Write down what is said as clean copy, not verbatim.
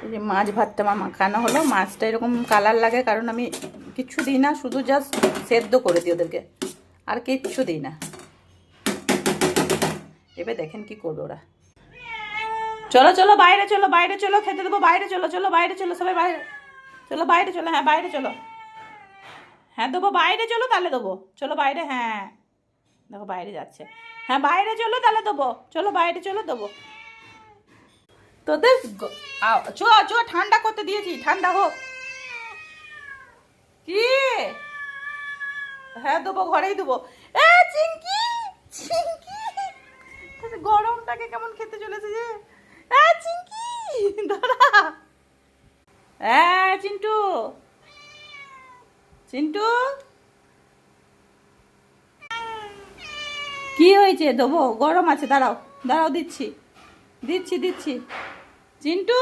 এই যে মাছ ভাতটা আমার মাখানো হলো। মাছটা এরকম কালার লাগে কারণ আমি কিচ্ছু দিই না, শুধু জাস্ট সেদ্ধ করে দিই ওদেরকে, আর কিচ্ছু দিই না। এবার দেখেন কি করবে ওরা। চলো চলো বাইরে চলো, বাইরে চলো, খেতে দেবো, বাইরে চলো, চলো বাইরে চলো, সবাই বাইরে চলো, বাইরে চলো, হ্যাঁ বাইরে চলো, হ্যাঁ দেবো, বাইরে চলো তাহলে দেবো, চলো বাইরে, হ্যাঁ দেখো বাইরে যাচ্ছে, হ্যাঁ বাইরে চলো তাহলে দেবো, চলো বাইরে চলো দেবো তোদের। চ চ, ঠান্ডা করতে দিয়েছি, ঠান্ডা হোক। কি? হ্যাঁ দেবো, ঘরেই দেবো। এ চিঙ্কি, চিঙ্কি গরমটাকে কেমন খেতে চলেছে যে। এ চিঙ্কি দাঁড়া। হ্যাঁ চিন্টু, চিন্টু কি হয়েছে? দেবো, গরম আছে, দাঁড়াও দাঁড়াও, দিচ্ছি দিচ্ছি দিচ্ছি। চিন্টু